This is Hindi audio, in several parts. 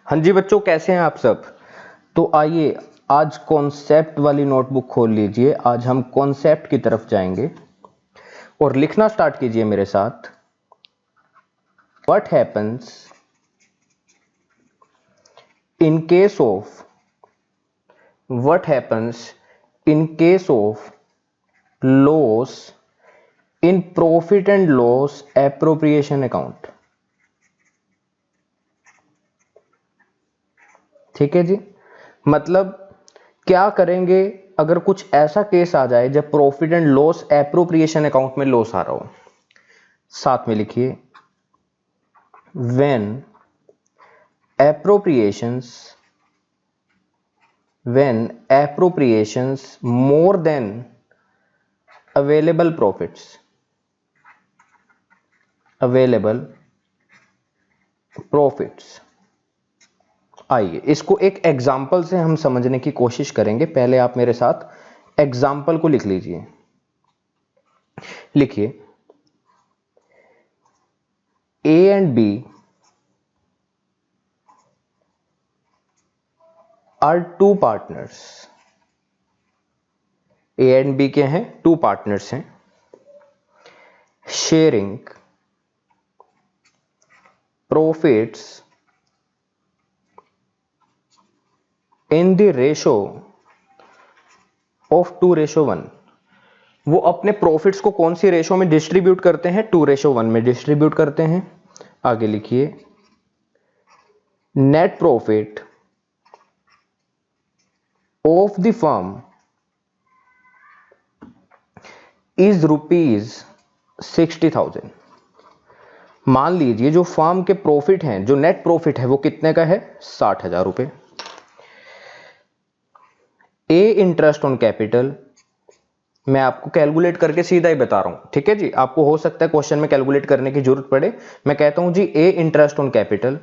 हाँ जी बच्चों, कैसे हैं आप सब। तो आइए आज कॉन्सेप्ट वाली नोटबुक खोल लीजिए। आज हम कॉन्सेप्ट की तरफ जाएंगे और लिखना स्टार्ट कीजिए मेरे साथ। What happens in case of loss in profit and loss appropriation account. ठीक है जी, मतलब क्या करेंगे अगर कुछ ऐसा केस आ जाए जब profit and loss appropriation account में लॉस आ रहा हो। साथ में लिखिए, when appropriations more than available profits। आइए इसको एक एग्जाम्पल से हम समझने की कोशिश करेंगे। पहले आप मेरे साथ एग्जाम्पल को लिख लीजिए। लिखिए, A and B are two partners. A and B के हैं, टू पार्टनर्स हैं। Sharing profits in the ratio of 2:1। वो अपने प्रॉफिट्स को कौन सी रेशो में डिस्ट्रीब्यूट करते हैं? 2:1 में डिस्ट्रीब्यूट करते हैं। आगे लिखिए, net profit of the firm is ₹60,000। मान लीजिए जो फर्म के प्रॉफिट हैं, जो नेट प्रॉफिट है वो कितने का है? 60,000 रुपए। ए इंटरेस्ट ऑन कैपिटल, मैं आपको कैलकुलेट करके सीधा ही बता रहा हूं, ठीक है जी। आपको हो सकता है क्वेश्चन में कैलकुलेट करने की जरूरत पड़े। मैं कहता हूं जी, ए इंटरेस्ट ऑन कैपिटल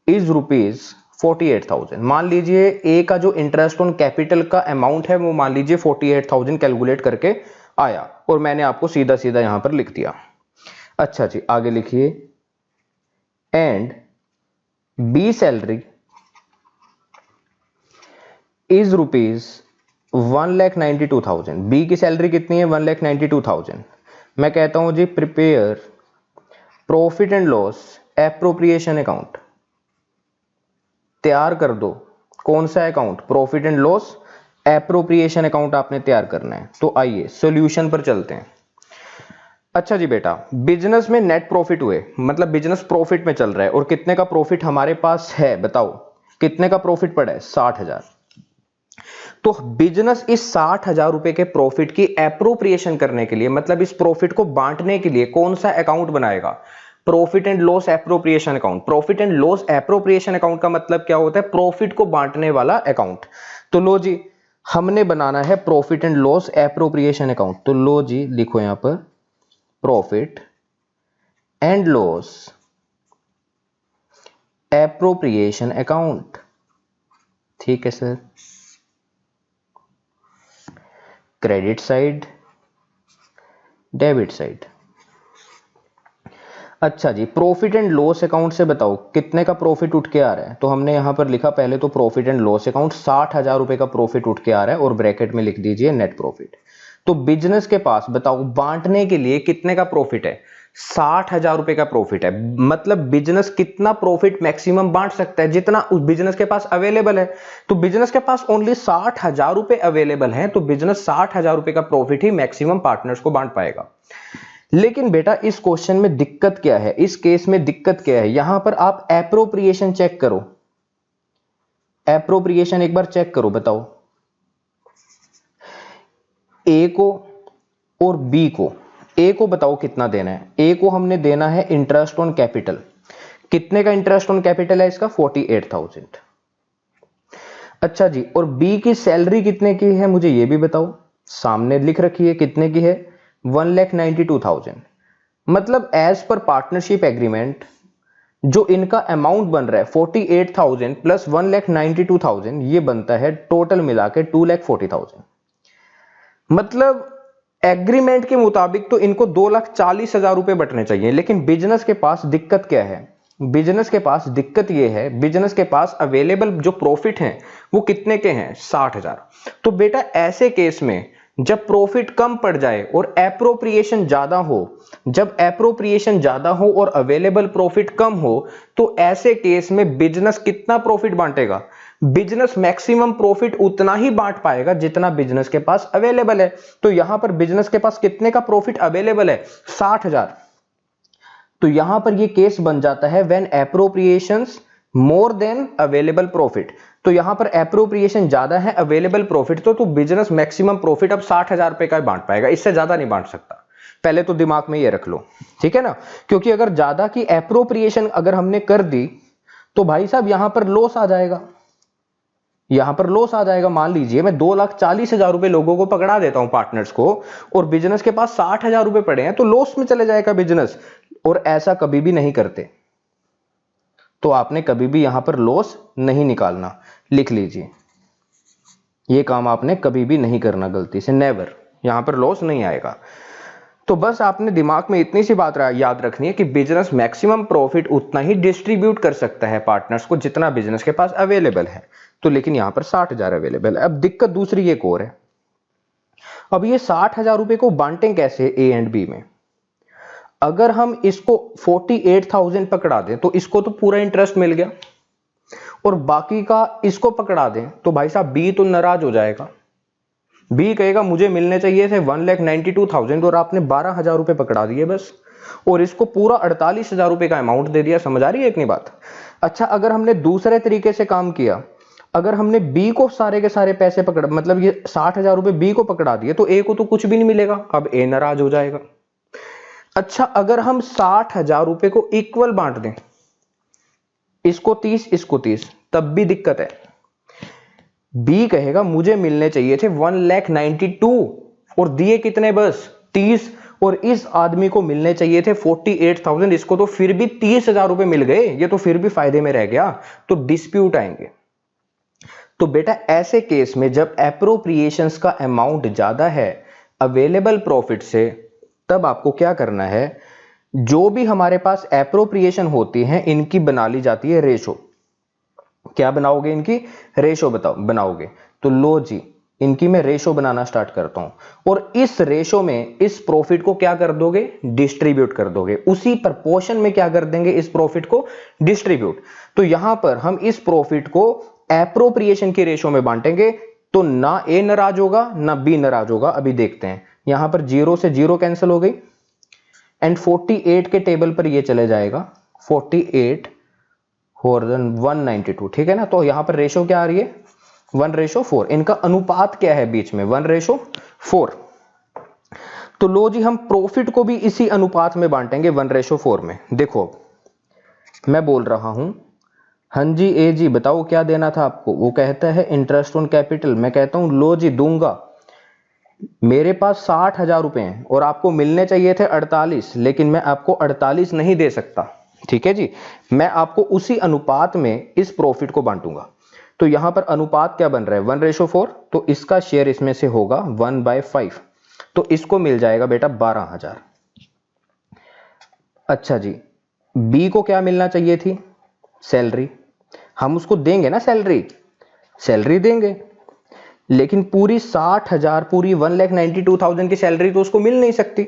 इज ₹48,000। मान लीजिए ए का जो इंटरेस्ट ऑन कैपिटल का अमाउंट है वो मान लीजिए 48,000 कैलकुलेट करके आया, और मैंने आपको सीधा सीधा यहां पर लिख दिया। अच्छा जी, आगे लिखिए, and B salary is ₹1,92,000। B की सैलरी कितनी है? 1,92,000। मैं कहता हूं जी, prepare profit and loss appropriation account. तैयार कर दो। कौन सा account? Profit and loss appropriation account आपने तैयार करना है। तो आइए सॉल्यूशन पर चलते हैं। अच्छा जी बेटा, बिजनेस में नेट प्रॉफिट हुए, मतलब बिजनेस प्रॉफिट में चल रहा है, और कितने का प्रॉफिट हमारे पास है? बताओ कितने का प्रॉफिट पड़ा है? 60,000। तो बिजनेस इस 60,000 रुपए के प्रॉफिट की एप्रोप्रिएशन करने के लिए, मतलब इस प्रॉफिट को बांटने के लिए कौन सा अकाउंट बनाएगा? Profit and loss appropriation account. Profit and loss appropriation account का मतलब क्या होता है? प्रॉफिट को बांटने वाला अकाउंट। तो लो जी, हमने बनाना है profit and loss appropriation account. तो लो जी, लिखो यहां पर profit and loss appropriation account. ठीक है sir. Credit side, debit side. अच्छा जी, प्रॉफिट एंड लॉस अकाउंट से बताओ कितने का प्रॉफिट उठ के आ रहा है। तो हमने यहां पर लिखा पहले तो प्रॉफिट एंड लॉस अकाउंट, 60,000 रुपए का प्रॉफिट उठ के आ रहा है, और ब्रैकेट में लिख दीजिए नेट प्रॉफिट। तो बिजनेस के पास बताओ बांटने के लिए कितने का प्रॉफिट है? 60,000 रुपए का प्रॉफिट है। मतलब बिजनेस कितना प्रॉफिट मैक्सिमम बांट सकता है? जितना उस बिजनेस के पास अवेलेबल है। तो बिजनेस के पास ओनली 60,000 रुपए अवेलेबल है, तो बिजनेस 60,000 रुपए का प्रॉफिट ही मैक्सिमम पार्टनर्स को बांट पाएगा। लेकिन बेटा इस क्वेश्चन में दिक्कत क्या है? इस केस में दिक्कत क्या है? यहां पर आप एप्रोप्रिएशन चेक करो। एप्रोप्रिएशन एक बार चेक करो, बताओ ए को और बी को। ए को बताओ कितना देना है? ए को हमने देना है इंटरेस्ट ऑन कैपिटल। कितने का इंटरेस्ट ऑन कैपिटल है इसका? 48,000। अच्छा जी, और बी की सैलरी कितने की है मुझे ये भी बताओ। सामने लिख रखी है, कितने की है? 1,92,000। मतलब एज पर पार्टनरशिप एग्रीमेंट जो इनका अमाउंट बन रहा है 48,000 प्लस 1,92,000, ये बनता है टोटल मिला के 2,40,000। मतलब एग्रीमेंट के मुताबिक तो इनको 2,40,000 रुपए बटने चाहिए, लेकिन बिजनेस के पास दिक्कत क्या है? बिजनेस के पास दिक्कत ये है, बिजनेस के पास अवेलेबल जो प्रॉफिट है वो कितने के हैं, 60,000। तो बेटा ऐसे केस में जब प्रॉफिट कम पड़ जाए और एप्रोप्रिएशन ज्यादा हो, जब एप्रोप्रिएशन ज्यादा हो और अवेलेबल प्रॉफिट कम हो, तो ऐसे केस में बिजनेस कितना प्रॉफिट बांटेगा, बिजनेस मैक्सिमम प्रॉफिट उतना ही बांट पाएगा जितना बिजनेस के पास अवेलेबल है। तो यहां पर बिजनेस के पास कितने का प्रॉफिट अवेलेबल है, 60,000। तो यहां पर ये केस बन जाता है when appropriations more than available profit. तो यहां पर एप्रोप्रिएशन ज्यादा है, अवेलेबल प्रॉफिट तो बिजनेस मैक्सिमम प्रॉफिट अब 60,000 रुपए का बांट पाएगा, इससे ज्यादा नहीं बांट सकता। पहले तो दिमाग में ये रख लो, ठीक है ना, क्योंकि अगर ज्यादा की एप्रोप्रिएशन अगर हमने कर दी तो भाई साहब यहां पर लॉस आ जाएगा, यहां पर लॉस आ जाएगा। मान लीजिए मैं 2,40,000 रुपए लोगों को पकड़ा देता हूं, पार्टनर्स को, और बिजनेस के पास 60,000 रुपए पड़े हैं, तो लॉस में चले जाएगा बिजनेस, और ऐसा कभी भी नहीं करते। तो आपने कभी भी यहां पर लॉस नहीं निकालना, लिख लीजिए, ये काम आपने कभी भी नहीं करना गलती से, नेवर, यहां पर लॉस नहीं आएगा। तो बस आपने दिमाग में इतनी सी बात याद रखनी है कि बिजनेस मैक्सिमम प्रॉफिट उतना ही डिस्ट्रीब्यूट कर सकता है पार्टनर्स को जितना बिजनेस के पास अवेलेबल है। तो लेकिन यहां पर 60,000 अवेलेबल है। अब दिक्कत दूसरी एक और है, अब ये 60,000 रुपए को बांटें कैसे ए एंड बी में। अगर हम इसको 48,000 पकड़ा दें तो इसको तो पूरा इंटरेस्ट मिल गया, और बाकी का इसको पकड़ा दें तो भाई साहब बी तो नाराज हो जाएगा, बी कहेगा मुझे मिलने चाहिए थे 1,92,000 और आपने 12,000 रुपए पकड़ा दिए बस, और इसको पूरा 48,000 रुपए का अमाउंट दे दिया। समझ आ रही है इतनी बात। अच्छा, अगर हमने दूसरे तरीके से काम किया, अगर हमने बी को सारे के सारे पैसे पकड़, मतलब ये 60,000 रुपए बी को पकड़ा दिए, तो ए को तो कुछ भी नहीं मिलेगा, अब ए नाराज हो जाएगा। अच्छा, अगर हम 60,000 रुपए को इक्वल बांट दें, इसको 30 इसको 30, तब भी दिक्कत है। बी कहेगा मुझे मिलने चाहिए थे 1,92,000 और दिए कितने, बस 30, और इस आदमी को मिलने चाहिए थे 48,000, इसको तो फिर भी 30,000 रुपए मिल गए, ये तो फिर भी फायदे में रह गया, तो डिस्प्यूट आएंगे। तो बेटा ऐसे केस में जब एप्रोप्रिएशंस का अमाउंट ज्यादा है अवेलेबल प्रॉफिट से, तब आपको क्या करना है, जो भी हमारे पास एप्रोप्रिएशन होती है इनकी बना ली जाती है रेशो। क्या बनाओगे, इनकी रेशो बनाओगे। तो लो जी, इनकी मैं रेशो बनाना स्टार्ट करता हूं, और इस रेशो में इस प्रॉफिट को क्या कर दोगे, डिस्ट्रीब्यूट कर दोगे, उसी प्रोपोर्शन में क्या कर देंगे, इस प्रॉफिट को डिस्ट्रीब्यूट। तो यहां पर हम इस प्रॉफिट को एप्रोप्रिएशन की रेशो में बांटेंगे, तो ना ए नाराज होगा ना बी नाराज होगा। अभी देखते हैं, यहां पर 0 से 0 कैंसिल हो गई, एंड 48 के टेबल पर ये चले जाएगा, 48 और 192, ठीक है ना। तो यहां पर रेशो क्या आ रही है, 1:4। इनका अनुपात क्या है बीच में, 1:4। तो लो जी, हम प्रॉफिट को भी इसी अनुपात में बांटेंगे, 1:4 में। देखो मैं बोल रहा हूं, हाँ जी ए जी बताओ क्या देना था आपको, वो कहता है इंटरेस्ट ऑन कैपिटल, मैं कहता हूं लो जी दूंगा। मेरे पास 60,000 रुपए हैं और आपको मिलने चाहिए थे 48, लेकिन मैं आपको 48 नहीं दे सकता, ठीक है जी, मैं आपको उसी अनुपात में इस प्रॉफिट को बांटूंगा। तो यहां पर अनुपात क्या बन रहा है, 1:4, तो इसका शेयर इसमें से होगा 1/5, तो इसको मिल जाएगा बेटा 12,000। अच्छा जी, बी को क्या मिलना चाहिए थी, सैलरी, हम उसको देंगे ना सैलरी, सैलरी देंगे, लेकिन पूरी 60,000, पूरी 1,92,000 की सैलरी तो उसको मिल नहीं सकती,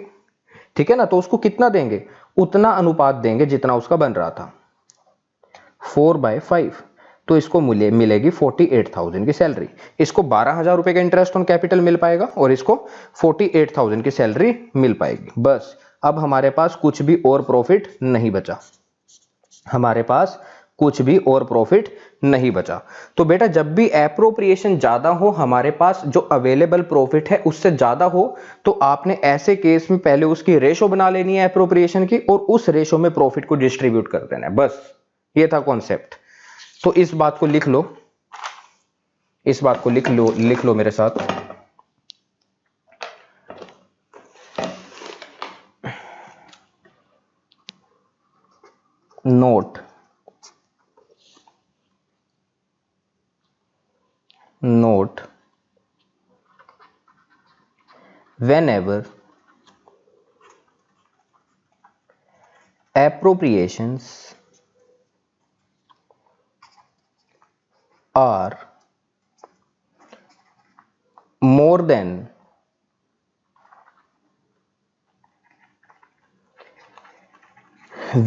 ठीक है ना। तो उसको कितना देंगे, उतना अनुपात देंगे जितना उसका बन रहा था, 4/5, तो इसको मिलेगी 48,000 की सैलरी, इसको 12,000 रुपए का इंटरेस्ट ऑन कैपिटल मिल पाएगा और इसको 48,000 की सैलरी मिल पाएगी। बस अब हमारे पास कुछ भी और प्रॉफिट नहीं बचा, हमारे पास कुछ भी और प्रॉफिट नहीं बचा। तो बेटा जब भी एप्रोप्रिएशन ज्यादा हो, हमारे पास जो अवेलेबल प्रॉफिट है उससे ज्यादा हो, तो आपने ऐसे केस में पहले उसकी रेशो बना लेनी है एप्रोप्रिएशन की, और उस रेशो में प्रॉफिट को डिस्ट्रीब्यूट कर देना है, बस ये था कॉन्सेप्ट। तो इस बात को लिख लो, इस बात को लिख लो मेरे साथ। Note, note whenever appropriations are more than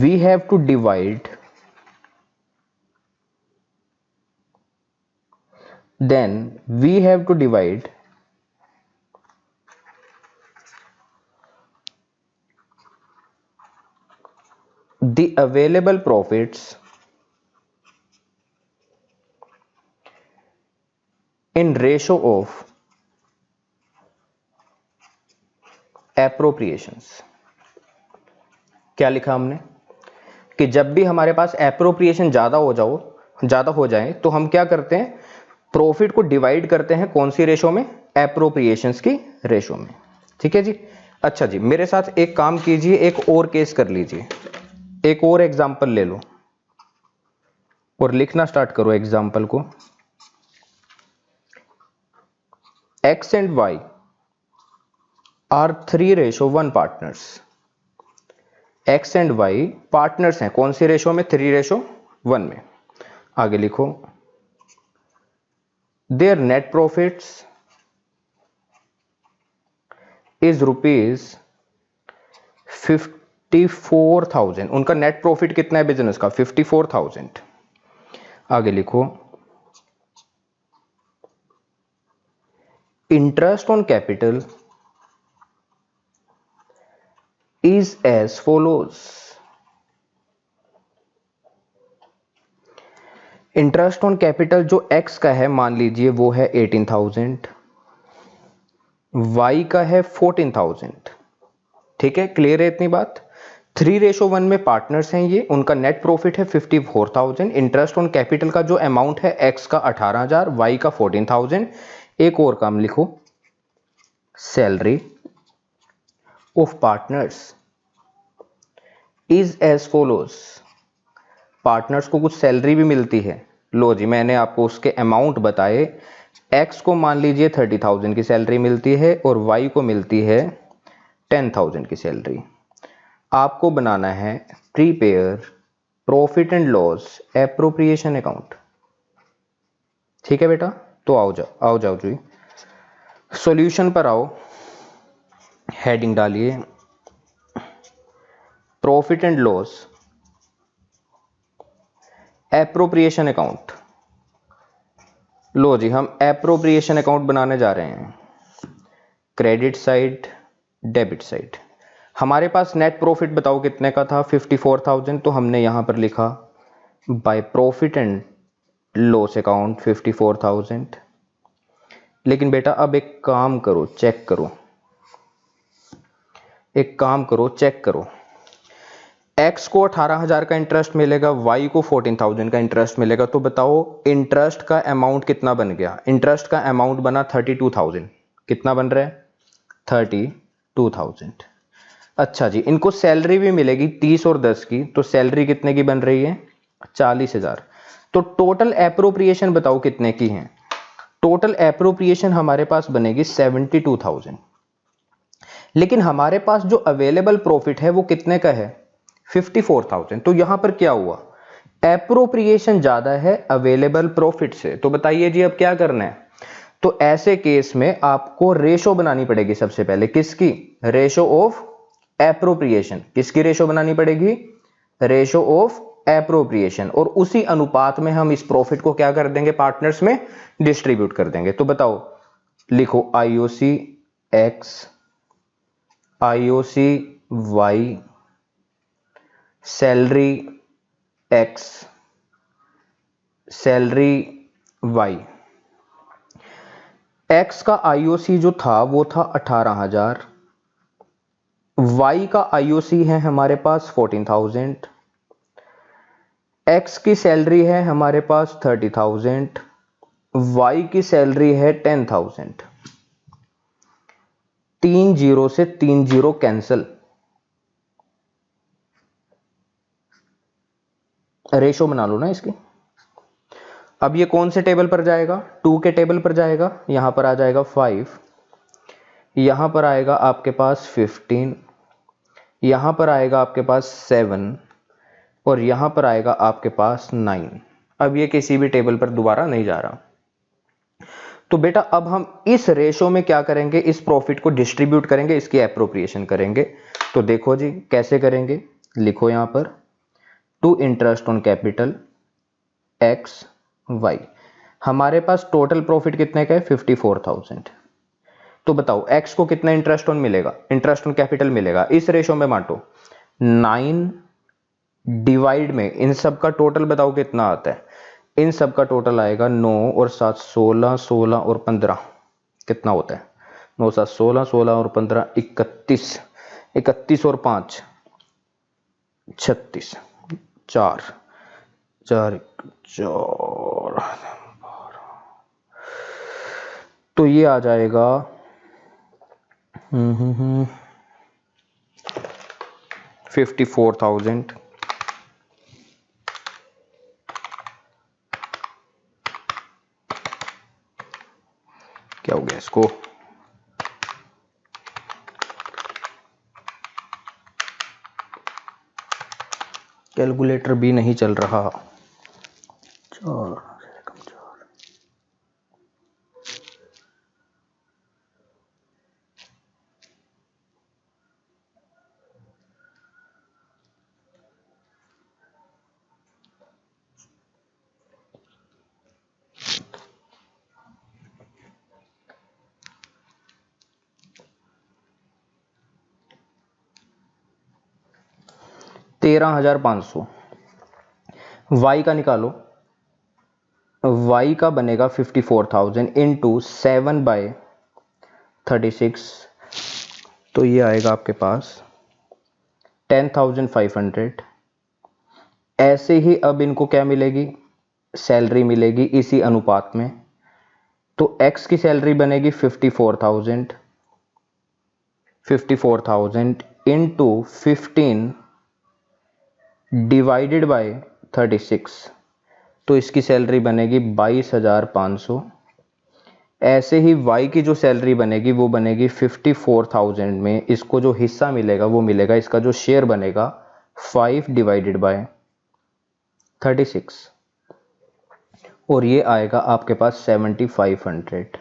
we have to divide, then we have to divide the available profits in ratio of appropriations। क्या लिखा हमने कि जब भी हमारे पास एप्रोप्रिएशन ज्यादा हो जाए तो हम क्या करते हैं, प्रॉफिट को डिवाइड करते हैं कौन सी रेशो में, एप्रोप्रिएशंस की रेशो में। ठीक है जी। अच्छा जी, मेरे साथ एक काम कीजिए, एक और केस कर लीजिए, एक और एग्जांपल ले लो और लिखना स्टार्ट करो एग्जांपल को। X and Y are 3:1 partners. X and Y partners हैं, कौन सी रेशो में, 3:1 में। आगे लिखो, देयर नेट प्रॉफिट्स इज ₹54,000। उनका नेट प्रॉफिट कितना है बिजनेस का, 54,000। आगे लिखो, interest on capital is as follows. Interest on capital जो x का है मान लीजिए वो है 18,000, y का है 14,000। ठीक है, क्लियर है इतनी बात। 3:1 में पार्टनर्स हैं ये, उनका नेट प्रॉफिट है 54,000। इंटरेस्ट ऑन कैपिटल का जो अमाउंट है x का 18,000, y का 14,000। एक और काम लिखो, salary of partners is as follows. Partners को कुछ सैलरी भी मिलती है। लो जी, मैंने आपको उसके अमाउंट बताए। x को मान लीजिए 30,000 की सैलरी मिलती है और y को मिलती है 10,000 की सैलरी। आपको बनाना है prepare profit and loss appropriation account. ठीक है बेटा, तो आओ जाओ जी, सॉल्यूशन पर आओ, हेडिंग डालिए profit and loss appropriation account. लो जी, हम एप्रोप्रिएशन अकाउंट बनाने जा रहे हैं। Credit side, debit side. हमारे पास नेट प्रॉफिट बताओ कितने का था, 54,000। तो हमने यहां पर लिखा by profit and loss account 54,000। लेकिन बेटा अब एक काम करो, चेक करो, चेक करो। x को 18,000 का इंटरेस्ट मिलेगा, y को 14,000 का इंटरेस्ट मिलेगा। तो बताओ इंटरेस्ट का अमाउंट कितना बन गया। इंटरेस्ट का अमाउंट बना 32,000। कितना बन रहा है, 32,000। अच्छा जी, इनको सैलरी भी मिलेगी 30 और 10 की, तो सैलरी कितने की बन रही है, 40,000। तो टोटल एप्रोप्रिएशन बताओ कितने की है। टोटल एप्रोप्रिएशन हमारे पास बनेगी 72,000। लेकिन हमारे पास जो अवेलेबल प्रॉफिट है वो कितने का है, 54,000। तो यहां पर क्या हुआ, एप्रोप्रिएशन ज्यादा है अवेलेबल प्रॉफिट से। तो बताइए जी अब क्या करना है। तो ऐसे केस में आपको रेशो बनानी पड़ेगी सबसे पहले, किसकी, रेशो ऑफ एप्रोप्रिएशन। किसकी रेशो बनानी पड़ेगी, रेशो ऑफ एप्रोप्रिएशन। और उसी अनुपात में हम इस प्रॉफिट को क्या कर देंगे, पार्टनर्स में डिस्ट्रीब्यूट कर देंगे। तो बताओ, लिखो IOC X, IOC Y, salary X, salary Y. X का आईओसी जो था वो था 18,000, वाई का आईओसी है हमारे पास 14,000, एक्स की सैलरी है हमारे पास 30,000, वाई की सैलरी है 10,000। 3 जीरो से 3 जीरो कैंसिल, रेशो बना लो ना इसकी। अब ये कौन से टेबल पर जाएगा, 2 के टेबल पर जाएगा। यहां पर आ जाएगा 5, यहां पर आएगा आपके पास 15, यहां पर आएगा आपके पास 7 और यहां पर आएगा आपके पास 9। अब ये किसी भी टेबल पर दोबारा नहीं जा रहा। तो बेटा अब हम इस रेशो में क्या करेंगे, इस प्रॉफिट को डिस्ट्रीब्यूट करेंगे, इसकी एप्रोप्रिएशन करेंगे। तो देखो जी कैसे करेंगे, लिखो यहां पर to interest on capital X Y. हमारे पास टोटल प्रॉफिट कितने का है 54,000। तो बताओ एक्स को कितना इंटरेस्ट ऑन मिलेगा, इंटरेस्ट ऑन कैपिटल मिलेगा। इस रेशो में बांटो 9 डिवाइड में इन सब का टोटल बताओ कितना आता है। इन सब का टोटल आएगा 9 और 7 16, 16 और 15 कितना होता है 9 7 16, 16 और 15 31, 31 और 5 36, 4 4 4, तो ये आ जाएगा 54,000। क्या हो गया इसको, कैलकुलेटर भी नहीं चल रहा। 4 13,500। y का निकालो, y का बनेगा 54,000 इंटू 7/36, तो ये आएगा आपके पास 10,500। ऐसे ही अब इनको क्या मिलेगी, सैलरी मिलेगी इसी अनुपात में। तो x की सैलरी बनेगी 54,000 इंटू 15 डिवाइडेड बाय 36, तो इसकी सैलरी बनेगी 22,500। ऐसे ही y की जो सैलरी बनेगी वो बनेगी 54,000 में इसको जो हिस्सा मिलेगा वो मिलेगा, इसका जो शेयर बनेगा 5 डिवाइडेड बाय 36, और ये आएगा आपके पास 7,500।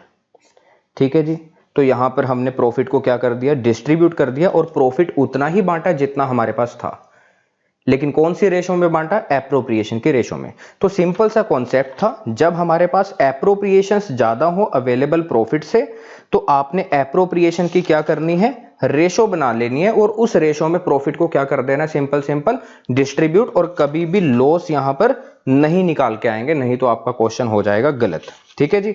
ठीक है जी। तो यहां पर हमने प्रॉफिट को क्या कर दिया, डिस्ट्रीब्यूट कर दिया, और प्रॉफिट उतना ही बांटा जितना हमारे पास था, लेकिन कौन सी रेशो में बांटा, एप्रोप्रिएशन की रेशो में। तो सिंपल सा कॉन्सेप्ट था, जब हमारे पास एप्रोप्रिएशंस ज्यादा हो अवेलेबल प्रॉफिट से, तो आपने एप्रोप्रिएशन की क्या करनी है, रेशो बना लेनी है, और उस रेशो में प्रॉफिट को क्या कर देना, सिंपल सिंपल डिस्ट्रीब्यूट, और कभी भी लॉस यहां पर नहीं निकाल के आएंगे, नहीं तो आपका क्वेश्चन हो जाएगा गलत। ठीक है जी।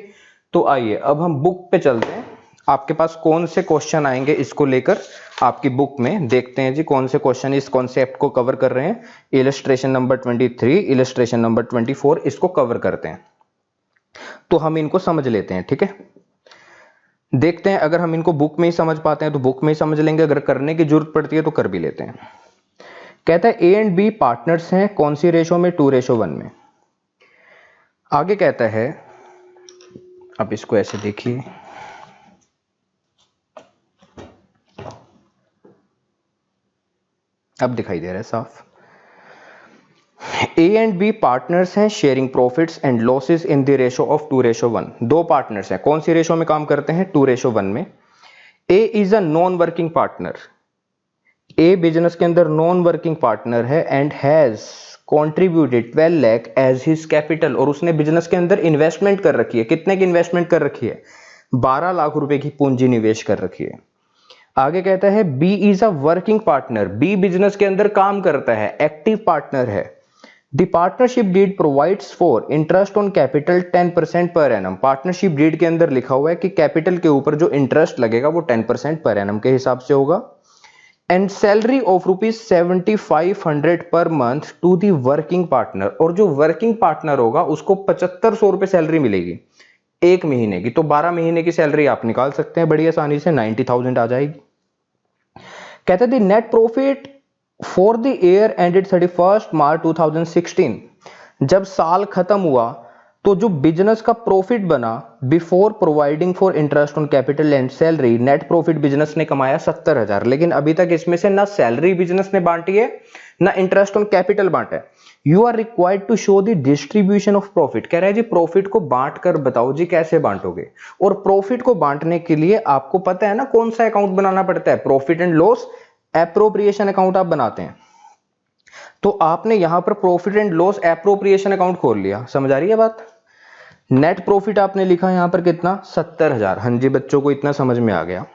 तो आइए अब हम बुक पे चलते हैं, आपके पास कौन से क्वेश्चन आएंगे इसको लेकर आपकी बुक में, देखते हैं जी कौन से क्वेश्चन इस कॉन्सेप्ट को कवर कर रहे हैं। इलस्ट्रेशन नंबर 23, इलस्ट्रेशन नंबर 24 इसको कवर करते हैं, तो हम इनको समझ लेते हैं। ठीक है, देखते हैं अगर हम इनको बुक में ही समझ पाते हैं तो बुक में ही समझ लेंगे, अगर करने की जरूरत पड़ती है तो कर भी लेते हैं। कहता है ए एंड बी पार्टनर्स हैं, कौन सी रेशो में, 2:1 में। आगे कहता है, अब इसको ऐसे देखिए, अब दिखाई दे रहा है साफ। ए एंड बी पार्टनर्स हैं, sharing profits and losses in the ratio of 2:1। दो पार्टनर्स हैं, कौन सी रेशो में काम करते हैं, 2:1 में। A is a non working partner, A business के अंदर नॉन वर्किंग पार्टनर है, and has contributed 12 lakh as his capital, और उसने बिजनेस के अंदर इन्वेस्टमेंट कर रखी है। कितने की इन्वेस्टमेंट कर रखी है, 12 लाख रुपए की पूंजी निवेश कर रखी है। आगे कहता है B is a working partner, B business के अंदर काम करता है, एक्टिव पार्टनर है। The partnership deed provides for interest on capital 10% per annum. Partnership deed के अंदर लिखा हुआ है कि कैपिटल के ऊपर जो इंटरेस्ट लगेगा वो 10% पर एनम के हिसाब से होगा। And salary of ₹7,500 per month to the working partner, और जो वर्किंग पार्टनर होगा उसको 7,500 रुपए सैलरी मिलेगी एक महीने की। तो 12 महीने की सैलरी आप निकाल सकते हैं बड़ी आसानी से, 90,000 आ जाएगी। कहते हैं net profit for the year ended 31 मार्च 2016, जब साल खत्म हुआ तो जो बिजनेस का प्रॉफिट बना before providing for interest on capital and salary, net profit business ने कमाया 70,000, लेकिन अभी तक इसमें से ना सैलरी बिजनेस ने बांटी है ना इंटरेस्ट ऑन कैपिटल बांटा है। You are required to show the distribution of profit. कह रहे हैं जी प्रॉफिट को बांट कर बताओ जी कैसे बांटोगे। और प्रॉफिट को बांटने के लिए आपको पता है ना कौन सा अकाउंट बनाना पड़ता है, profit and loss appropriation account आप बनाते हैं। तो आपने यहां पर profit and loss appropriation account खोल लिया, समझ आ रही है बात। नेट प्रॉफिट आपने लिखा यहां पर कितना, 70,000। हाँ जी बच्चों को इतना समझ में आ गया।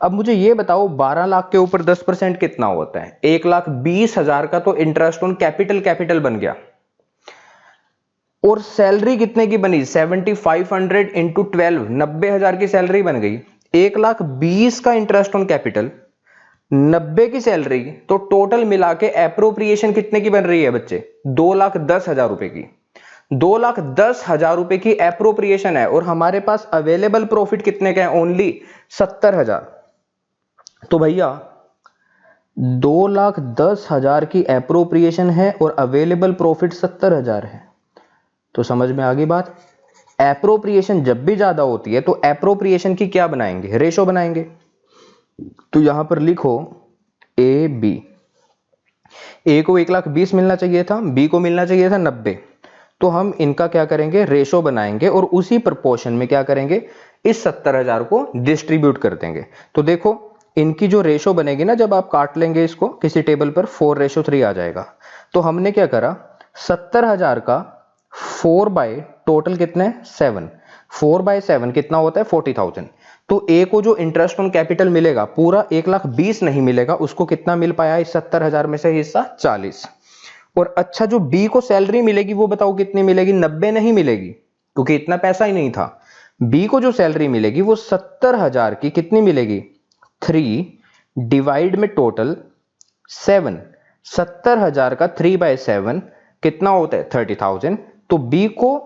अब मुझे ये बताओ 12 लाख के ऊपर 10% कितना होता है। 1,20,000 का तो इंटरेस्ट ऑन कैपिटल बन गया। और सैलरी कितने की बनी, 7500 इंटू 12, 90,000 की सैलरी बन गई। 1,20,000 का इंटरेस्ट ऑन कैपिटल, 90 की सैलरी, तो टोटल मिला के एप्रोप्रिएशन कितने की बन रही है बच्चे, 2,10,000 रुपए की। 2,10,000 रुपए की एप्रोप्रिएशन है और हमारे पास अवेलेबल प्रॉफिट कितने का है, ओनली 70,000। तो भैया 2,10,000 की एप्रोप्रिएशन है और अवेलेबल प्रॉफिट 70,000 है। तो समझ में आ गई बात। एप्रोप्रिएशन जब भी ज्यादा होती है तो एप्रोप्रिएशन की क्या बनाएंगे, रेशो बनाएंगे। तो यहां पर लिखो ए बी। ए को 1,20,000 मिलना चाहिए था, बी को मिलना चाहिए था 90। तो हम इनका क्या करेंगे, रेशो बनाएंगे और उसी प्रपोर्शन में क्या करेंगे, इस 70,000 को डिस्ट्रीब्यूट कर देंगे। तो देखो इनकी जो रेशो बनेगी ना, जब आप काट लेंगे इसको किसी टेबल पर, 4:3 आ जाएगा। तो हमने क्या करा, 70,000 का 4 बाय टोटल कितने 7, 4 बाय 7 कितना होता है 40,000। तो ए को जो इंटरेस्ट ऑन कैपिटल मिलेगा पूरा 1,20,000 नहीं मिलेगा, उसको कितना मिल पाया इस 70,000 में से हिस्सा 40। और अच्छा जो बी को सैलरी मिलेगी वो बताओ कितनी मिलेगी, 90 नहीं मिलेगी क्योंकि इतना पैसा ही नहीं था। बी को जो सैलरी मिलेगी वो 70,000 की कितनी मिलेगी, 3 डिवाइड में टोटल 7। 70,000 का 3/7 कितना होता है 30,000। तो बी को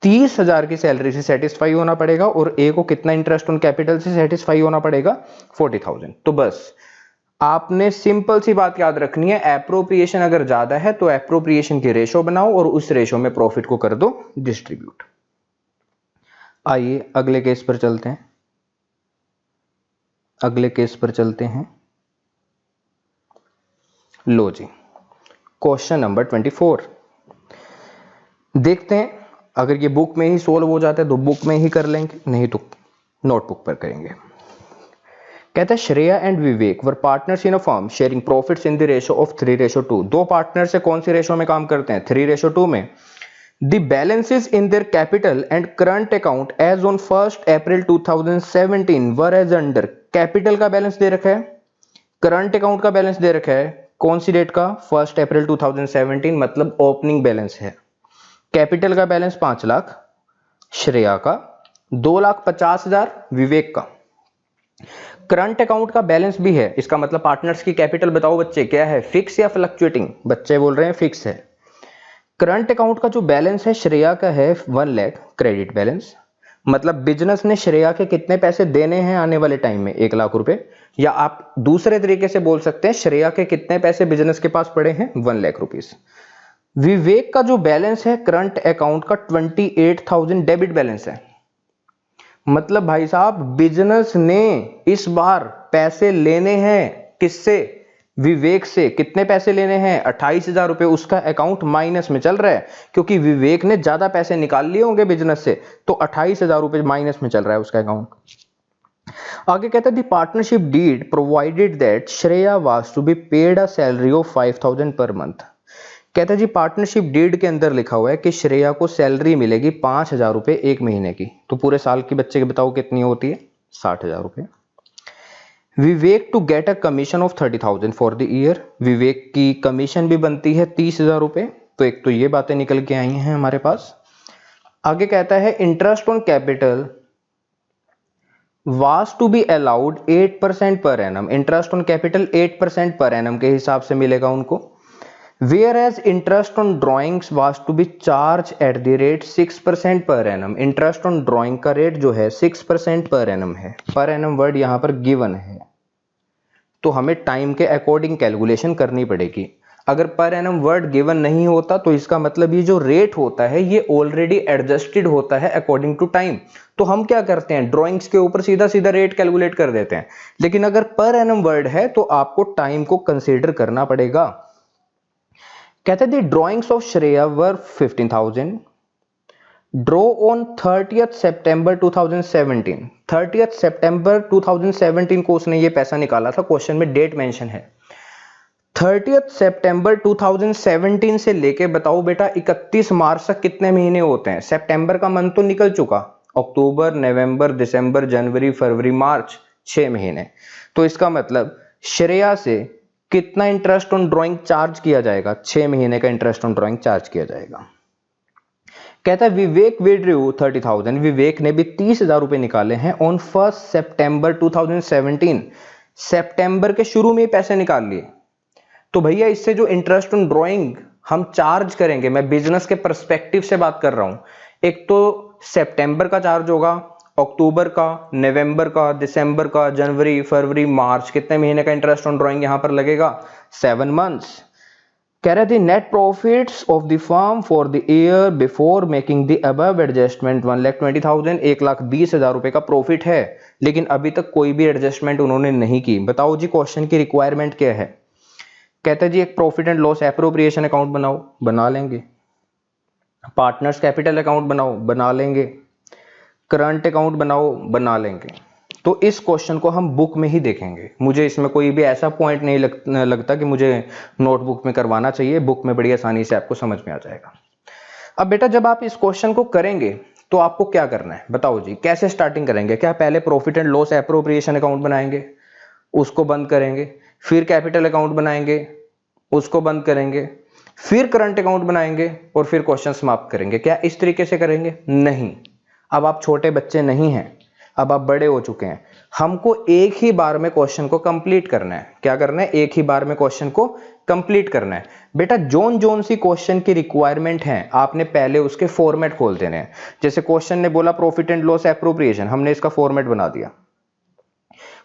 30,000 की सैलरी से सेटिस्फाई होना पड़ेगा और ए को कितना इंटरेस्ट ऑन कैपिटल से सेटिस्फाई होना पड़ेगा 40,000। तो बस आपने सिंपल सी बात याद रखनी है, एप्रोप्रिएशन अगर ज्यादा है तो एप्रोप्रिएशन की रेशो बनाओ और उस रेशो में प्रॉफिट को कर दो डिस्ट्रीब्यूट। आइए अगले केस पर चलते हैं। लो जी क्वेश्चन नंबर 24 देखते हैं। अगर ये बुक में ही सोल्व हो जाता है तो बुक में ही कर लेंगे, नहीं तो नोटबुक पर करेंगे। कहता है Shreya and Vivek were partners in a firm sharing profits in the ratio of 3:2। दो पार्टनर से कौन सी रेशो में काम करते हैं, 3:2 में। The balances in their capital and current account as on 1 April 2017 were as under. Capital का बैलेंस दे रखा है, करंट अकाउंट का बैलेंस दे रखा है, कौन सी डेट का 1 अप्रैल 2017, मतलब ओपनिंग बैलेंस है। कैपिटल का बैलेंस 5 लाख श्रेया का, 2,50,000 विवेक का। करंट अकाउंट का बैलेंस भी है, इसका मतलब पार्टनर्स की कैपिटल बताओ बच्चे क्या है, फिक्स या फ्लक्चुएटिंग। बच्चे बोल रहे हैं फिक्स है। करंट अकाउंट का जो बैलेंस है श्रेया का है 1 लाख क्रेडिट बैलेंस, मतलब बिजनेस ने श्रेया के कितने पैसे देने हैं आने वाले टाइम में, 1 लाख रुपए। या आप दूसरे तरीके से बोल सकते हैं श्रेया के कितने पैसे बिजनेस के पास पड़े हैं, 1 लाख रुपीस। विवेक का जो बैलेंस है करंट अकाउंट का 28,000 डेबिट बैलेंस है। मतलब भाई साहब बिजनेस ने इस बार पैसे लेने हैं किससे, विवेक से। कितने पैसे लेने हैं, 28,000 रुपए। उसका अकाउंट माइनस में चल रहा है क्योंकि विवेक ने ज्यादा पैसे निकाल लिए होंगे बिजनेस से, तो 28,000 रुपए माइनस में चल रहा है उसका अकाउंट। आगे कहता है the partnership deed provided that Shreya was to be paid a salary of 5,000 per month. कहता है जी पार्टनरशिप डीड के अंदर लिखा हुआ है कि श्रेया को सैलरी मिलेगी 5,000 रुपए 1 महीने की। तो पूरे साल की बच्चे के बताओ कितनी होती है, 60,000 रुपए। Vivek to get a commission of 30,000 for the year. Vivek की कमीशन भी बनती है 30,000 रुपए। तो एक तो ये बातें निकल के आई हैं हमारे पास। आगे कहता है interest on capital was to be allowed 8% per annum. Interest on capital 8% per annum के हिसाब से मिलेगा उनको। Whereas interest on drawings was to be charged at the rate 6% per annum। Interest on drawing का रेट जो है 6% पर एनम है। पर एनम वर्ड यहां पर गिवन है तो हमें टाइम के अकॉर्डिंग कैलकुलेशन करनी पड़ेगी। अगर पर एनम वर्ड गिवन नहीं होता तो इसका मतलब ये जो रेट होता है ये ऑलरेडी एडजस्टेड होता है अकॉर्डिंग टू टाइम। तो हम क्या करते हैं, ड्राइंग्स के ऊपर सीधा सीधा रेट कैलकुलेट कर देते हैं। लेकिन अगर पर एनम वर्ड है तो आपको टाइम को कंसीडर करना पड़ेगा। कहते थे drawings of Shreya were 15,000 draw on 30th September 2017। 30th सितंबर 2017 को उसने ये पैसा निकाला था। क्वेश्चन में डेट मेंशन है 30th सितंबर 2017 से लेके बताओ बेटा 31 मार्च तक कितने महीने होते हैं। सितंबर का मंथ तो निकल चुका, अक्टूबर, नवंबर, दिसंबर, जनवरी, फरवरी, मार्च, 6 महीने। तो इसका मतलब श्रेया से कितना इंटरेस्ट ऑन ड्राइंग चार्ज किया जाएगा, 6 महीने का इंटरेस्ट ऑन ड्राइंग चार्ज किया जाएगा। कहता है विवेक विड्रू 30,000, विवेक ने भी 30,000 रुपए निकाले हैं ऑन 1 सितंबर 2017। सितंबर के शुरू में पैसे निकाल लिए। तो भैया इससे जो इंटरेस्ट ऑन ड्राइंग हम चार्ज करेंगे, मैं बिजनेस के पर्सपेक्टिव से बात कर रहा हूं, एक तो सितंबर का चार्ज होगा, अक्टूबर का, नवंबर का, दिसंबर का, जनवरी, फरवरी, मार्च, कितने महीने का इंटरेस्ट ऑन ड्राइंग यहां पर लगेगा, 7 मंथ्स। कह रहे थे net profits of the firm for the year before making the above adjustment 1,20,000, 1,20,000 रुपए का प्रॉफिट है, लेकिन अभी तक कोई भी एडजस्टमेंट उन्होंने नहीं की। बताओ जी क्वेश्चन की रिक्वायरमेंट क्या है। कहते हैं जी एक profit and loss appropriation account बनाओ, बना लेंगे। पार्टनर्स कैपिटल अकाउंट बनाओ, बना लेंगे। करंट अकाउंट बनाओ, बना लेंगे। तो इस क्वेश्चन को हम बुक में ही देखेंगे। मुझे इसमें कोई भी ऐसा पॉइंट नहीं लगता कि मुझे नोटबुक में करवाना चाहिए, बुक में बड़ी आसानी से आपको समझ में आ जाएगा। अब बेटा जब आप इस क्वेश्चन को करेंगे तो आपको क्या करना है बताओ जी, कैसे स्टार्टिंग करेंगे। क्या पहले profit and loss appropriation account बनाएंगे, उसको बंद करेंगे, फिर कैपिटल अकाउंट बनाएंगे, उसको बंद करेंगे, फिर करंट अकाउंट बनाएंगे और फिर क्वेश्चन समाप्त करेंगे। क्या इस तरीके से करेंगे? नहीं। अब आप छोटे बच्चे नहीं हैं, अब आप बड़े हो चुके हैं। हमको एक ही बार में क्वेश्चन को कंप्लीट करना है। क्या करना है? एक ही बार में क्वेश्चन को कंप्लीट करना है। बेटा जोन जोन सी क्वेश्चन की रिक्वायरमेंट है, आपने पहले उसके फॉर्मेट खोल देने हैं। जैसे क्वेश्चन ने बोला प्रॉफिट एंड लॉस एप्रोप्रिएशन, हमने इसका फॉर्मेट बना दिया।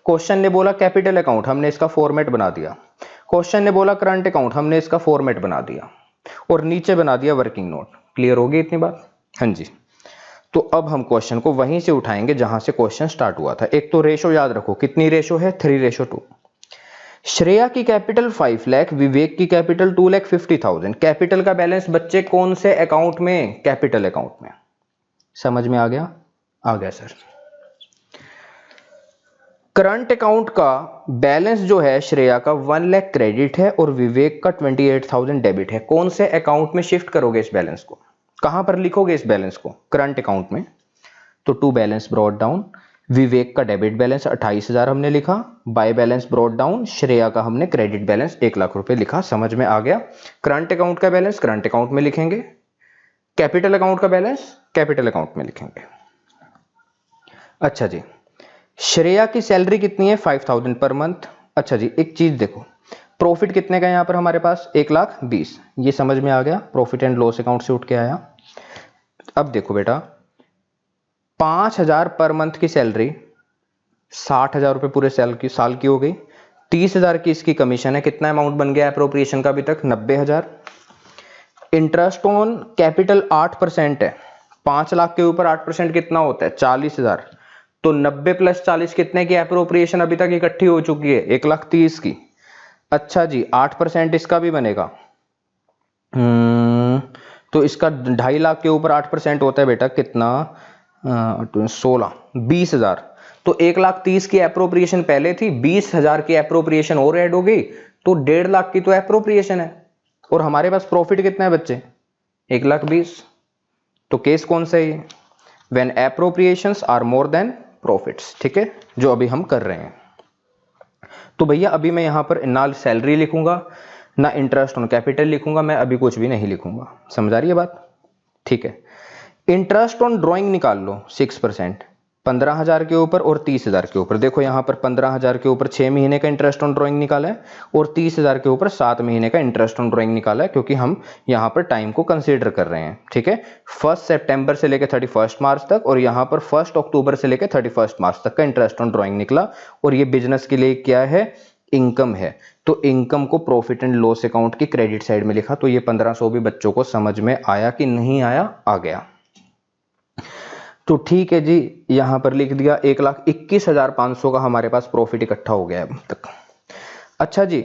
क्वेश्चन ने बोला कैपिटल अकाउंट, हमने इसका फॉर्मेट बना दिया। क्वेश्चन ने बोला करंट अकाउंट, हमने इसका फॉर्मेट बना दिया और नीचे बना दिया वर्किंग नोट। क्लियर होगी इतनी बात? हाँ जी। तो अब हम क्वेश्चन को वहीं से उठाएंगे जहां से क्वेश्चन स्टार्ट हुआ था। एक तो रेशो याद रखो, कितनी रेशो है? 3:2। श्रेया की कैपिटल 5 लाख, विवेक की कैपिटल 2,50,000। कैपिटल का बैलेंस बच्चे कौन से अकाउंट में? कैपिटल अकाउंट में। समझ में आ गया? आ गया सर। करंट अकाउंट का बैलेंस जो है श्रेया का 1 लाख क्रेडिट है और विवेक का 28,000 डेबिट है। कौन से अकाउंट में शिफ्ट करोगे इस बैलेंस को? कहां पर लिखोगे इस बैलेंस को? करंट अकाउंट में। तो टू बैलेंस ब्रॉट डाउन, विवेक का डेबिट बैलेंस 28,000 हमने लिखा, by balance brought down, Shreya का हमने क्रेडिट बैलेंस 1 लाख रुपए लिखा। समझ में आ गया? करंट अकाउंट का बैलेंस करंट अकाउंट में लिखेंगे, कैपिटल अकाउंट का बैलेंस कैपिटल अकाउंट में लिखेंगे। अच्छा जी, श्रेया की सैलरी कितनी है? 5,000 पर मंथ। अच्छा जी, एक चीज देखो, प्रॉफिट कितने का यहां पर हमारे पास? 1,20,000। ये समझ में आ गया, प्रॉफिट एंड लॉस अकाउंट से उठ के आया। अब देखो बेटा, 5,000 पर मंथ की सैलरी 60,000 रुपए पूरे साल की हो गई। 30,000 की इसकी कमीशन है। कितना अमाउंट बन गया एप्रोप्रिएशन का अभी तक? 90,000। इंटरेस्ट ऑन कैपिटल 8% है। 5 लाख के ऊपर 8% कितना होता है? 40,000। तो 90 + 40 कितने की एप्रोप्रिएशन अभी तक इकट्ठी हो चुकी है? 1,30,000 की। अच्छा जी, 8% इसका भी बनेगा। तो इसका 2.5 लाख के ऊपर 8% होता है बेटा कितना? 16, 20,000। तो 1,30,000 की एप्रोप्रिएशन पहले थी, 20,000 की एप्रोप्रिएशन और ऐड हो गई, तो 1.5 लाख की तो एप्रोप्रिएशन है। और हमारे पास प्रॉफिट कितना है बच्चे? 1,20,000। तो केस कौन सा है? When appropriations are more than profits. ठीक है, जो अभी हम कर रहे हैं। तो भैया अभी मैं यहां पर ना सैलरी लिखूंगा ना इंटरेस्ट ऑन कैपिटल लिखूंगा, मैं अभी कुछ भी नहीं लिखूंगा। समझ आ रही है बात? ठीक है। इंटरेस्ट ऑन ड्राइंग निकाल लो 6%, 15,000 के ऊपर और 30,000 के ऊपर। देखो यहां पर 15,000 के ऊपर 6 महीने का इंटरेस्ट ऑन ड्राइंग निकाला है और 30,000 के ऊपर 7 महीने का इंटरेस्ट ऑन ड्राइंग निकाला है, क्योंकि हम यहां पर टाइम को कंसीडर कर रहे हैं। ठीक है, 1 सितंबर से लेकर 31 मार्च तक, और यहां पर 1 अक्टूबर से लेकर 31 मार्च तक का इंटरेस्ट ऑन ड्राइंग निकला। और ये बिजनेस के लिए क्या है? इनकम है, तो इनकम को प्रॉफिट एंड लॉस अकाउंट की क्रेडिट साइड में लिखा। तो ये 1500 भी बच्चों को समझ में आया कि नहीं आया? आ गया। तो ठीक है जी, यहां पर लिख दिया 1,21,500 का हमारे पास प्रॉफिट इकट्ठा हो गया है अब तक। अच्छा जी,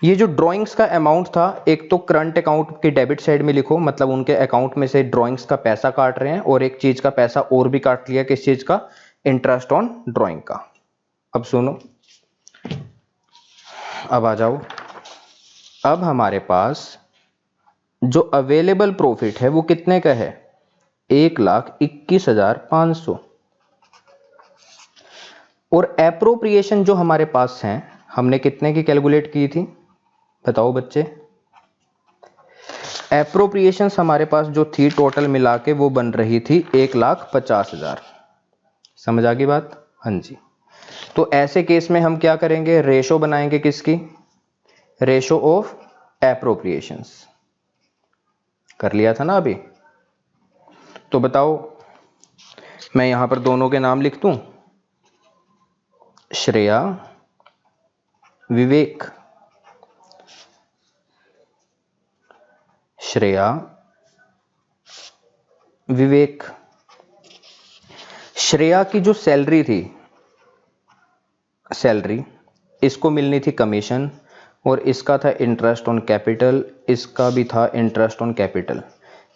ये जो ड्राइंग्स का अमाउंट था, एक तो करंट अकाउंट की डेबिट साइड में लिखो, मतलब उनके अकाउंट में से ड्राइंग्स का पैसा काट रहे हैं, और एक चीज का पैसा और भी काट लिया, किस चीज का? इंटरेस्ट ऑन ड्राइंग का। अब सुनो, अब आ जाओ, अब हमारे पास जो अवेलेबल प्रॉफिट है वो कितने का है? 1,21,500। और एप्रोप्रिएशन जो हमारे पास है, हमने कितने की कैलकुलेट की थी? बताओ बच्चे। एप्रोप्रिएशंस हमारे पास जो थी टोटल मिला के वो बन रही थी 1,50,000। समझ आ गई बात? हाँ जी। तो ऐसे केस में हम क्या करेंगे? रेशो बनाएंगे, किसकी? Ratio of appropriations. कर लिया था ना अभी। तो बताओ, मैं यहां पर दोनों के नाम लिख दूं, श्रेया, विवेक। श्रेया, विवेक। श्रेया की जो सैलरी थी, सैलरी, इसको मिलनी थी कमीशन, और इसका था इंटरेस्ट ऑन कैपिटल, इसका भी था इंटरेस्ट ऑन कैपिटल।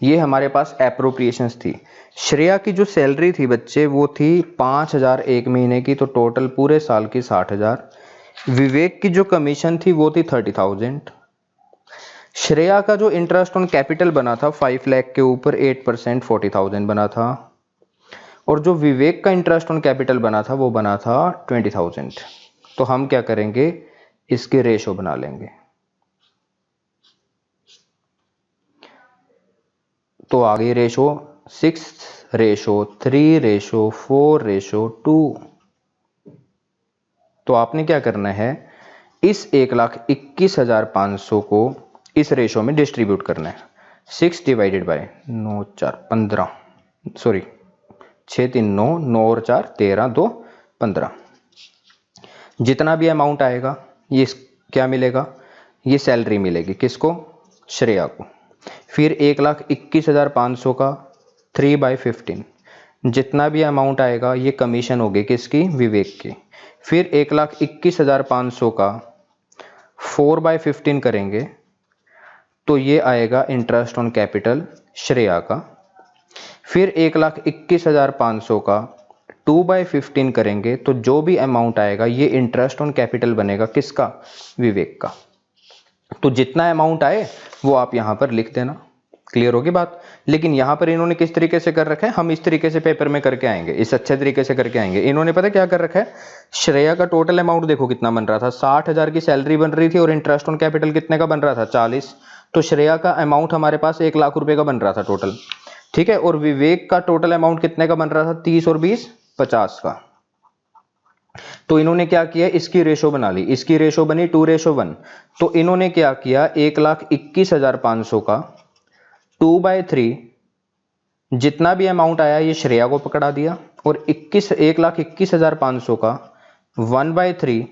ये हमारे पास एप्रोप्रिएशंस थी। श्रेया की जो सैलरी थी बच्चे, वो थी 5,000 एक महीने की, तो टोटल पूरे साल की 60,000। विवेक की जो कमीशन थी वो थी 30,000। श्रेया का जो इंटरेस्ट ऑन कैपिटल बना था 5 लाख के ऊपर 8% 40,000 बना था, और जो विवेक का इंटरेस्ट ऑन कैपिटल बना था वो बना था 20,000। तो हम क्या करेंगे? इसके रेशो बना लेंगे। तो आ गई रेशो 6, रेशो 3, रेशो 4, रेशो 2। तो आपने क्या करना है? इस 1,21,500 को इस रेशो में डिस्ट्रीब्यूट करना है। 6 डिवाइडेड बाय 9 4 15, सॉरी 6 3 9, 9 और 4 13, 2 15। जितना भी अमाउंट आएगा ये क्या मिलेगा? ये सैलरी मिलेगी। किसको? श्रेया को। फिर 1,21,500 का 3/15, जितना भी अमाउंट आएगा ये कमीशन होगी, किसकी? विवेक की। फिर 1,21,500 का 4/15 करेंगे तो ये आएगा इंटरेस्ट ऑन कैपिटल श्रेया का। फिर 1,21,500 का 2/15 करेंगे तो जो भी अमाउंट आएगा ये इंटरेस्ट ऑन कैपिटल बनेगा, किसका? विवेक का। तो जितना अमाउंट आए वो आप यहां पर लिख देना। क्लियर होगी बात? लेकिन यहां पर इन्होंने किस तरीके से कर रखा है, हम इस तरीके से पेपर में करके आएंगे, इस अच्छे तरीके से करके आएंगे। इन्होंने पता क्या कर रखा है, श्रेया का टोटल अमाउंट देखो कितना बन रहा था, 60,000 की सैलरी बन रही थी और इंटरेस्ट ऑन कैपिटल कितने का बन रहा था? 40। तो श्रेया का अमाउंट हमारे पास 1 लाख रुपए का बन रहा था टोटल, ठीक है। और विवेक का टोटल अमाउंट कितने का बन रहा था? 30 और 20 50 का। तो इन्होंने क्या किया, इसकी रेशो बना ली, इसकी रेशो बनी 2:1। तो इन्होंने क्या किया, 1,21,500 का 2/3, जितना भी अमाउंट आया ये श्रेया को पकड़ा दिया, और 1,21,500 का 1/3,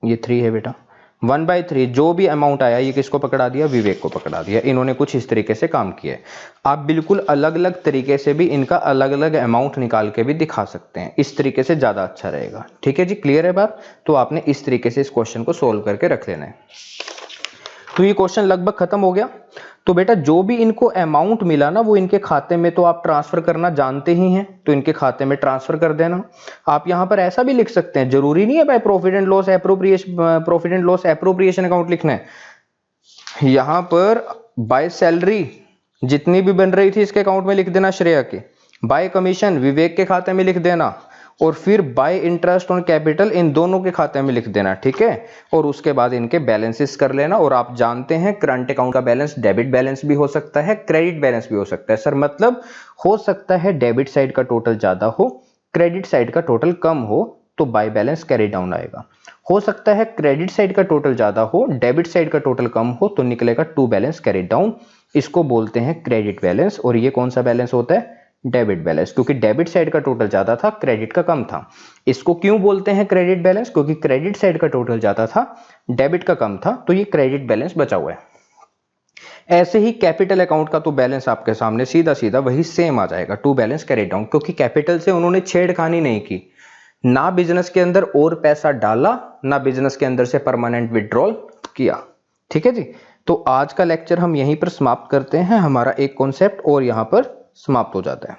ये 3 है बेटा, 1/3 जो भी अमाउंट आया ये किसको पकड़ा दिया? विवेक को पकड़ा दिया। इन्होंने कुछ इस तरीके से काम किया है। आप बिल्कुल अलग अलग तरीके से भी इनका अलग अलग अमाउंट निकाल के भी दिखा सकते हैं, इस तरीके से ज्यादा अच्छा रहेगा। ठीक है जी, क्लियर है बात? तो आपने इस तरीके से इस क्वेश्चन को सोल्व करके रख लेना है। तो ये क्वेश्चन लगभग खत्म हो गया। तो बेटा जो भी इनको अमाउंट मिला ना वो इनके खाते में तो आप ट्रांसफर करना जानते ही हैं, तो इनके खाते में ट्रांसफर कर देना। आप यहां पर ऐसा भी लिख सकते हैं, जरूरी नहीं है भाई profit and loss appropriation account लिखना है। यहां पर बाय सैलरी जितनी भी बन रही थी इसके अकाउंट में लिख देना श्रेया के, बाय कमीशन विवेक के खाते में लिख देना, और फिर bye interest on capital in दोनों के खाते में लिख देना, ठीक है। और उसके बाद इनके बैलेंसेस कर लेना। और आप जानते हैं करंट अकाउंट का बैलेंस डेबिट बैलेंस भी हो सकता है, क्रेडिट बैलेंस भी हो सकता है। सर मतलब हो सकता है डेबिट साइड का टोटल ज्यादा हो, क्रेडिट साइड का टोटल कम हो, तो बाय बैलेंस कैरी डाउन आएगा। हो सकता है क्रेडिट साइड का टोटल ज्यादा हो, डेबिट साइड का टोटल कम हो, तो निकलेगा टू बैलेंस कैरी डाउन। इसको बोलते हैं क्रेडिट बैलेंस। और ये कौन सा बैलेंस होता है? डेबिट बैलेंस, क्योंकि डेबिट साइड का टोटल ज्यादा था, क्रेडिट का कम था। इसको क्यों बोलते हैं क्रेडिट बैलेंस? क्योंकि क्रेडिट साइड का टोटल ज्यादा था, डेबिट का कम था, तो ये क्रेडिट बैलेंस बचा हुआ है। ऐसे ही कैपिटल अकाउंट का तो बैलेंस आपके सामने सीधा सीधा वही सेम आ जाएगा, टू बैलेंस कैरिड डाउन, क्योंकि कैपिटल से उन्होंने छेड़खानी नहीं की, ना बिजनेस के अंदर और पैसा डाला, ना बिजनेस के अंदर से परमानेंट विड्रॉल किया। ठीक है जी, तो आज का लेक्चर हम यहीं पर समाप्त करते हैं, हमारा एक कॉन्सेप्ट और यहां पर समाप्त हो जाता है।